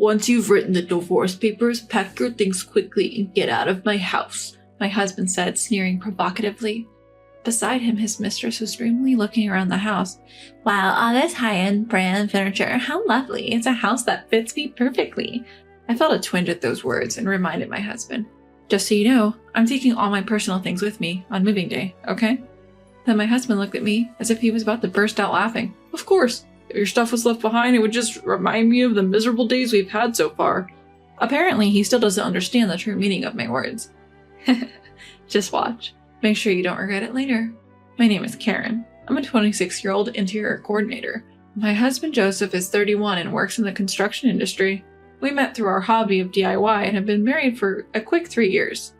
Once you've written the divorce papers, pack your things quickly and get out of my house, my husband said, sneering provocatively. Beside him, his mistress was dreamily looking around the house. Wow, all this high-end brand furniture. How lovely. It's a house that fits me perfectly. I felt a twinge at those words and reminded my husband. Just so you know, I'm taking all my personal things with me on moving day, okay? Then my husband looked at me as if he was about to burst out laughing. Of course. If your stuff was left behind, it would just remind me of the miserable days we've had so far. Apparently, he still doesn't understand the true meaning of my words. Just watch. Make sure you don't regret it later. My name is Karen. I'm a 26-year-old interior coordinator. My husband Joseph is 31 and works in the construction industry. We met through our hobby of DIY and have been married for a quick 3 years.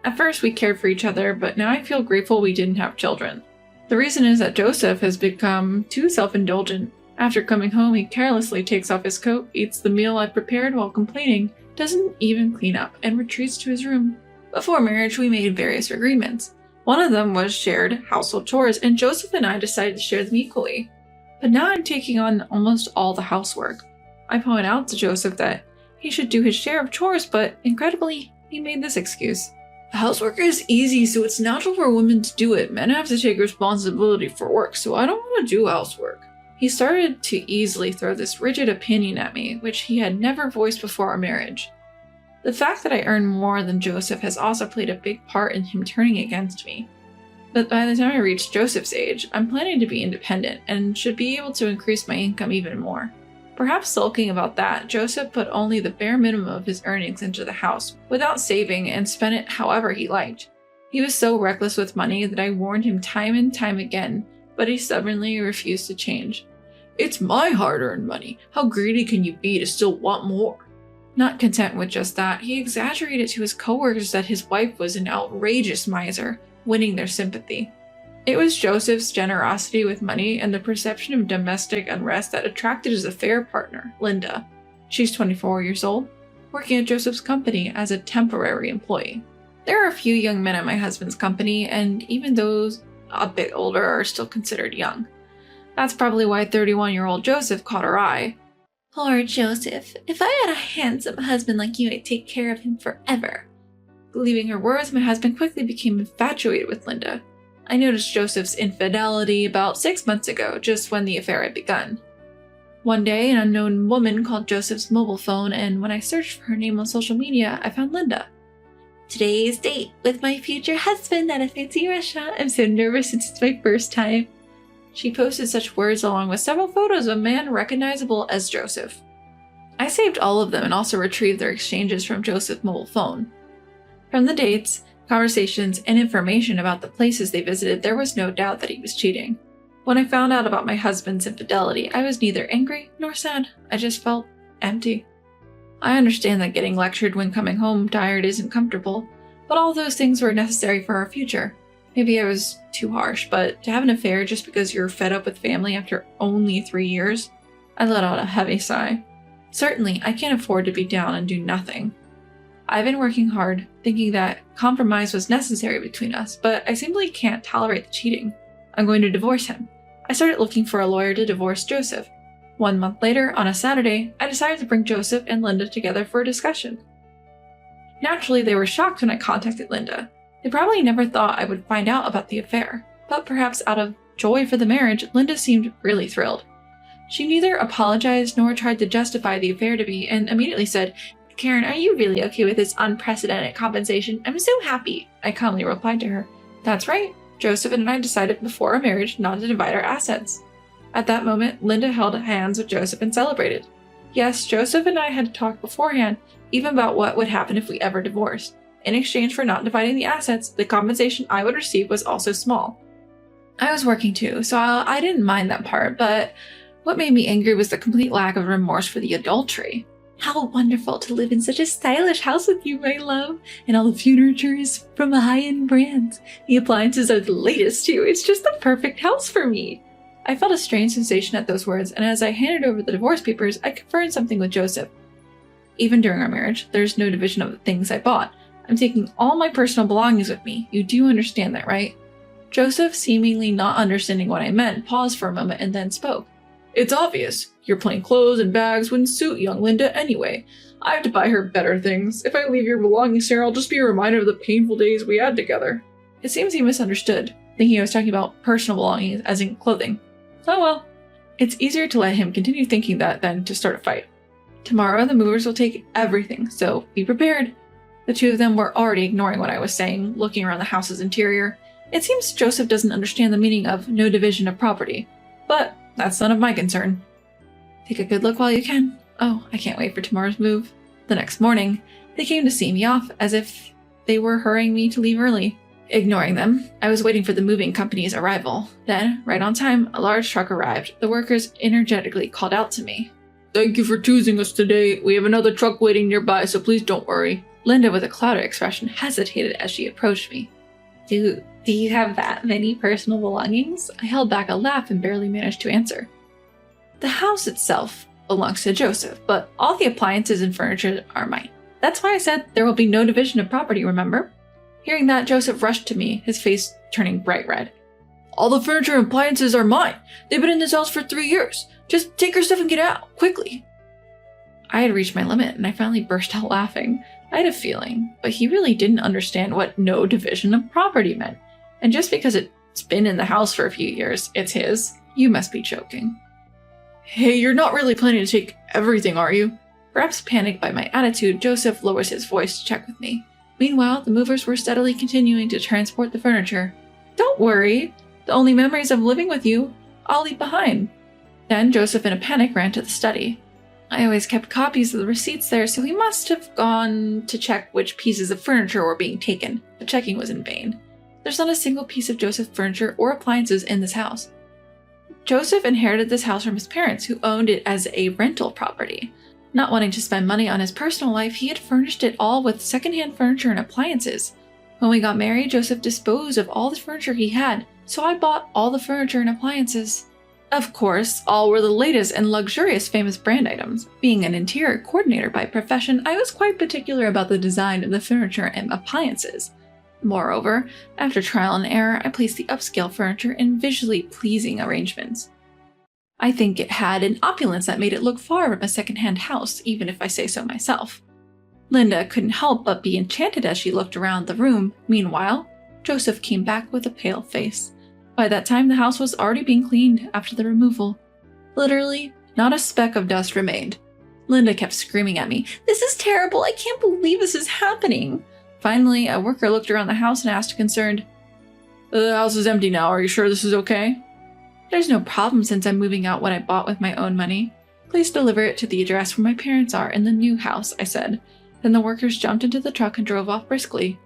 At first, we cared for each other, but now I feel grateful we didn't have children. The reason is that Joseph has become too self-indulgent. After coming home, he carelessly takes off his coat, eats the meal I prepared while complaining, doesn't even clean up, and retreats to his room. Before marriage, we made various agreements. One of them was shared household chores, and Joseph and I decided to share them equally. But now I'm taking on almost all the housework. I point out to Joseph that he should do his share of chores, but incredibly, he made this excuse. Housework is easy, so it's natural for women to do it. Men have to take responsibility for work, so I don't want to do housework. He started to easily throw this rigid opinion at me, which he had never voiced before our marriage. The fact that I earn more than Joseph has also played a big part in him turning against me. But by the time I reach Joseph's age, I'm planning to be independent and should be able to increase my income even more. Perhaps sulking about that, Joseph put only the bare minimum of his earnings into the house without saving and spent it however he liked. He was so reckless with money that I warned him time and time again, but he stubbornly refused to change. It's my hard-earned money. How greedy can you be to still want more? Not content with just that, he exaggerated to his coworkers that his wife was an outrageous miser, winning their sympathy. It was Joseph's generosity with money and the perception of domestic unrest that attracted his affair partner, Linda. She's 24 years old, working at Joseph's company as a temporary employee. There are a few young men at my husband's company, and even those a bit older are still considered young. That's probably why 31-year-old Joseph caught her eye. Poor Joseph, if I had a handsome husband like you, I'd take care of him forever. Believing her words, my husband quickly became infatuated with Linda. I noticed Joseph's infidelity about 6 months ago, just when the affair had begun. One day, an unknown woman called Joseph's mobile phone, and when I searched for her name on social media, I found Linda. Today's date with my future husband at a fancy restaurant. I'm so nervous since it's my first time. She posted such words along with several photos of a man recognizable as Joseph. I saved all of them and also retrieved their exchanges from Joseph's mobile phone. From the dates, conversations, and information about the places they visited, there was no doubt that he was cheating. When I found out about my husband's infidelity, I was neither angry nor sad. I just felt empty. I understand that getting lectured when coming home tired isn't comfortable, but all those things were necessary for our future. Maybe I was too harsh, but to have an affair just because you're fed up with family after only 3 years? I let out a heavy sigh. Certainly, I can't afford to be down and do nothing. I've been working hard, thinking that compromise was necessary between us, but I simply can't tolerate the cheating. I'm going to divorce him. I started looking for a lawyer to divorce Joseph. 1 month later, on a Saturday, I decided to bring Joseph and Linda together for a discussion. Naturally, they were shocked when I contacted Linda. They probably never thought I would find out about the affair, but perhaps out of joy for the marriage, Linda seemed really thrilled. She neither apologized nor tried to justify the affair to me, and immediately said, Karen, are you really okay with this unprecedented compensation? I'm so happy. I calmly replied to her, That's right. Joseph and I decided before our marriage not to divide our assets. At that moment, Linda held hands with Joseph and celebrated. Yes, Joseph and I had talked beforehand, even about what would happen if we ever divorced. In exchange for not dividing the assets, the compensation I would receive was also small. I was working too, so I didn't mind that part, but what made me angry was the complete lack of remorse for the adultery. How wonderful to live in such a stylish house with you, my love. And all the furniture is from a high-end brand. The appliances are the latest too. It's just the perfect house for me. I felt a strange sensation at those words, and as I handed over the divorce papers, I confirmed something with Joseph. Even during our marriage, there's no division of the things I bought. I'm taking all my personal belongings with me. You do understand that, right? Joseph, seemingly not understanding what I meant, paused for a moment and then spoke. It's obvious. Your plain clothes and bags wouldn't suit young Linda anyway. I have to buy her better things. If I leave your belongings here, I'll just be a reminder of the painful days we had together." It seems he misunderstood, thinking I was talking about personal belongings as in clothing. Oh well. It's easier to let him continue thinking that than to start a fight. Tomorrow the movers will take everything, so be prepared. The two of them were already ignoring what I was saying, looking around the house's interior. It seems Joseph doesn't understand the meaning of no division of property, but that's none of my concern. Take a good look while you can. Oh, I can't wait for tomorrow's move. The next morning, they came to see me off as if they were hurrying me to leave early. Ignoring them, I was waiting for the moving company's arrival. Then, right on time, a large truck arrived. The workers energetically called out to me. "Thank you for choosing us today. We have another truck waiting nearby, so please don't worry." Linda, with a clouded expression, hesitated as she approached me. Do you have that many personal belongings? I held back a laugh and barely managed to answer. The house itself belongs to Joseph, but all the appliances and furniture are mine. That's why I said there will be no division of property, remember? Hearing that, Joseph rushed to me, his face turning bright red. "All the furniture and appliances are mine. They've been in this house for 3 years. Just take your stuff and get out, quickly." I had reached my limit, and I finally burst out laughing. I had a feeling, but he really didn't understand what no division of property meant. And just because it's been in the house for a few years, it's his. You must be joking. "Hey, you're not really planning to take everything, are you?" Perhaps panicked by my attitude, Joseph lowers his voice to check with me. Meanwhile, the movers were steadily continuing to transport the furniture. Don't worry. The only memories of living with you, I'll leave behind. Then Joseph, in a panic, ran to the study. I always kept copies of the receipts there, so he must have gone to check which pieces of furniture were being taken. The checking was in vain. There's not a single piece of Joseph's furniture or appliances in this house. Joseph inherited this house from his parents, who owned it as a rental property. Not wanting to spend money on his personal life, he had furnished it all with secondhand furniture and appliances. When we got married, Joseph disposed of all the furniture he had, so I bought all the furniture and appliances. Of course, all were the latest and luxurious famous brand items. Being an interior coordinator by profession, I was quite particular about the design of the furniture and appliances. Moreover, after trial and error, I placed the upscale furniture in visually pleasing arrangements. I think it had an opulence that made it look far from a second-hand house, even if I say so myself. Linda couldn't help but be enchanted as she looked around the room. Meanwhile, Joseph came back with a pale face. By that time, the house was already being cleaned after the removal. Literally, not a speck of dust remained. Linda kept screaming at me, "This is terrible! I can't believe this is happening!" Finally, a worker looked around the house and asked concerned, "The house is empty now. Are you sure this is okay?" "There's no problem since I'm moving out what I bought with my own money. Please deliver it to the address where my parents are in the new house," I said. Then the workers jumped into the truck and drove off briskly.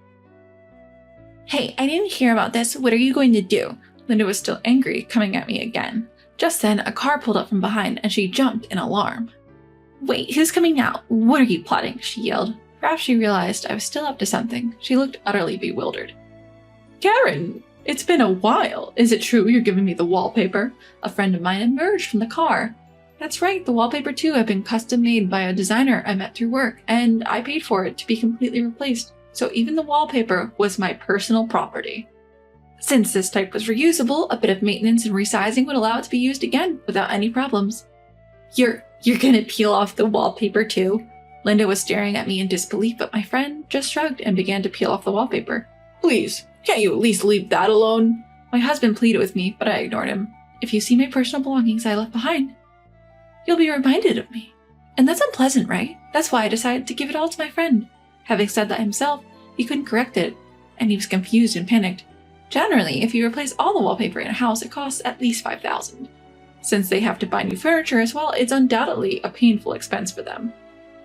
"Hey, I didn't hear about this. What are you going to do?" Linda was still angry, coming at me again. Just then, a car pulled up from behind, and she jumped in alarm. "Wait, who's coming out? What are you plotting?" she yelled. Perhaps she realized I was still up to something. She looked utterly bewildered. "Karen, it's been a while. Is it true you're giving me the wallpaper?" A friend of mine emerged from the car. That's right, the wallpaper too had been custom made by a designer I met through work, and I paid for it to be completely replaced, so even the wallpaper was my personal property. Since this type was reusable, a bit of maintenance and resizing would allow it to be used again without any problems. You're gonna peel off the wallpaper too?" Linda was staring at me in disbelief, but my friend just shrugged and began to peel off the wallpaper. "Please, can't you at least leave that alone?" My husband pleaded with me, but I ignored him. "If you see my personal belongings I left behind, you'll be reminded of me. And that's unpleasant, right? That's why I decided to give it all to my friend." Having said that himself, he couldn't correct it, and he was confused and panicked. Generally, if you replace all the wallpaper in a house, it costs at least $5,000. Since they have to buy new furniture as well, it's undoubtedly a painful expense for them.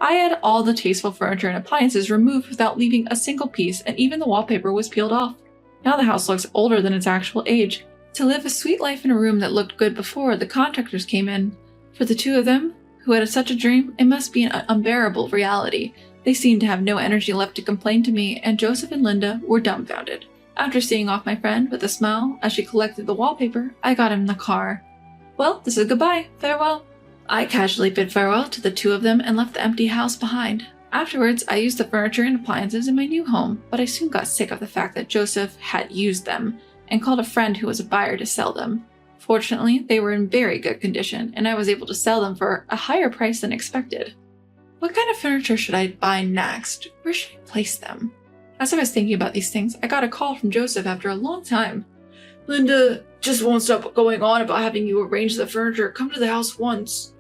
I had all the tasteful furniture and appliances removed without leaving a single piece, and even the wallpaper was peeled off. Now the house looks older than its actual age. To live a sweet life in a room that looked good before the contractors came in. For the two of them, who had such a dream, it must be an unbearable reality. They seemed to have no energy left to complain to me, and Joseph and Linda were dumbfounded. After seeing off my friend with a smile as she collected the wallpaper, I got in the car. "Well, this is goodbye. Farewell." I casually bid farewell to the two of them and left the empty house behind. Afterwards, I used the furniture and appliances in my new home, but I soon got sick of the fact that Joseph had used them and called a friend who was a buyer to sell them. Fortunately, they were in very good condition, and I was able to sell them for a higher price than expected. What kind of furniture should I buy next? Where should I place them? As I was thinking about these things, I got a call from Joseph after a long time. Linda just won't stop going on about having you arrange the furniture. Come to the house once.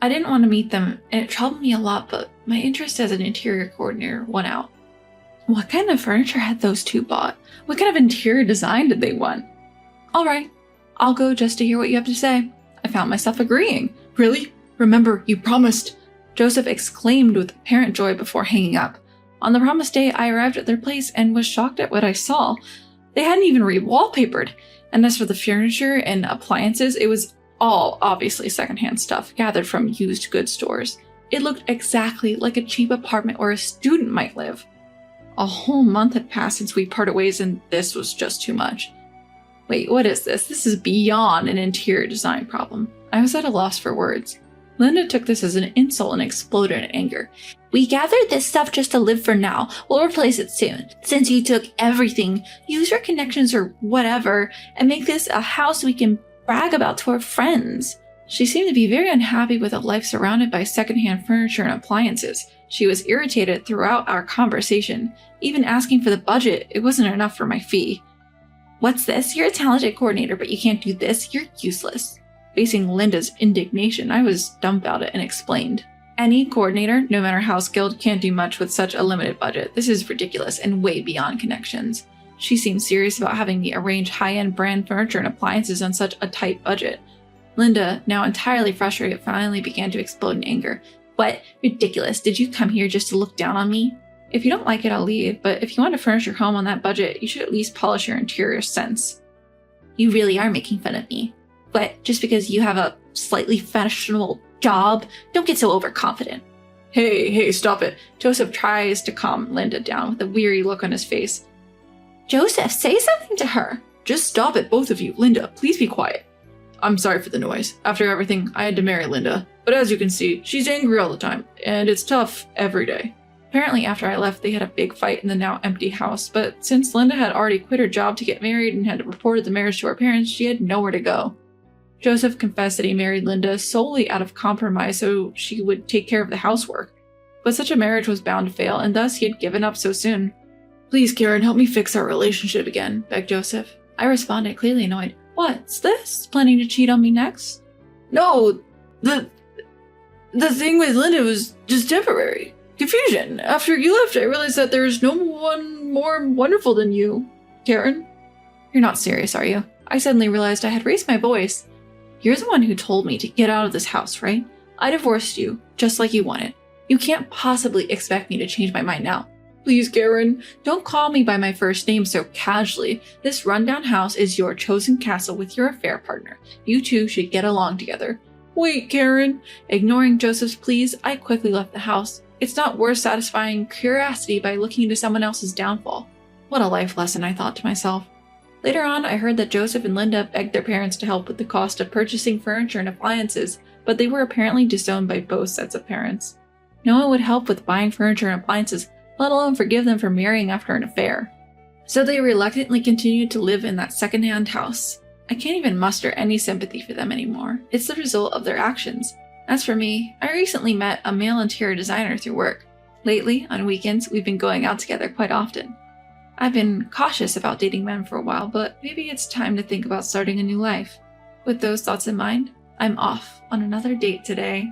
I didn't want to meet them, and it troubled me a lot, but my interest as an interior coordinator won out. What kind of furniture had those two bought? What kind of interior design did they want? All right, I'll go just to hear what you have to say. I found myself agreeing. Really? Remember, you promised. Joseph exclaimed with apparent joy before hanging up. On the promised day, I arrived at their place and was shocked at what I saw. They hadn't even re-wallpapered. And as for the furniture and appliances, it was all obviously secondhand stuff gathered from used goods stores. It looked exactly like a cheap apartment where a student might live. A whole month had passed since we parted ways, and this was just too much. Wait, what is this? This is beyond an interior design problem. I was at a loss for words. Linda took this as an insult and exploded in anger. We gathered this stuff just to live for now. We'll replace it soon. Since you took everything, use your connections or whatever, and make this a house we can brag about to our friends. She seemed to be very unhappy with a life surrounded by secondhand furniture and appliances. She was irritated throughout our conversation. Even asking for the budget, it wasn't enough for my fee. What's this? You're a talented coordinator, but you can't do this? You're useless. Facing Linda's indignation, I was dumbfounded and explained. Any coordinator, no matter how skilled, can't do much with such a limited budget. This is ridiculous and way beyond connections. She seemed serious about having me arrange high-end brand furniture and appliances on such a tight budget. Linda, now entirely frustrated, finally began to explode in anger. What? Ridiculous. Did you come here just to look down on me? If you don't like it, I'll leave, but if you want to furnish your home on that budget, you should at least polish your interior sense. You really are making fun of me. But just because you have a slightly fashionable job, don't get so overconfident. Hey, stop it. Joseph tries to calm Linda down with a weary look on his face. Joseph, say something to her. Just stop it, both of you. Linda, please be quiet. I'm sorry for the noise. After everything, I had to marry Linda. But as you can see, she's angry all the time, and it's tough every day. Apparently after I left, they had a big fight in the now empty house, but since Linda had already quit her job to get married and had reported the marriage to her parents, she had nowhere to go. Joseph confessed that he married Linda solely out of compromise so she would take care of the housework. But such a marriage was bound to fail, and thus he had given up so soon. Please, Karen, help me fix our relationship again, begged Joseph. I responded, clearly annoyed. What's this? Planning to cheat on me next? No, the thing with Linda was just temporary. Confusion. After you left, I realized that there's no one more wonderful than you, Karen. You're not serious, are you? I suddenly realized I had raised my voice. You're the one who told me to get out of this house, right? I divorced you, just like you wanted. You can't possibly expect me to change my mind now. Please, Karen. Don't call me by my first name so casually. This rundown house is your chosen castle with your affair partner. You two should get along together. Wait, Karen. Ignoring Joseph's pleas, I quickly left the house. It's not worth satisfying curiosity by looking into someone else's downfall. What a life lesson, I thought to myself. Later on, I heard that Joseph and Linda begged their parents to help with the cost of purchasing furniture and appliances, but they were apparently disowned by both sets of parents. No one would help with buying furniture and appliances, let alone forgive them for marrying after an affair. So they reluctantly continued to live in that second-hand house. I can't even muster any sympathy for them anymore. It's the result of their actions. As for me, I recently met a male interior designer through work. Lately, on weekends, we've been going out together quite often. I've been cautious about dating men for a while, but maybe it's time to think about starting a new life. With those thoughts in mind, I'm off on another date today.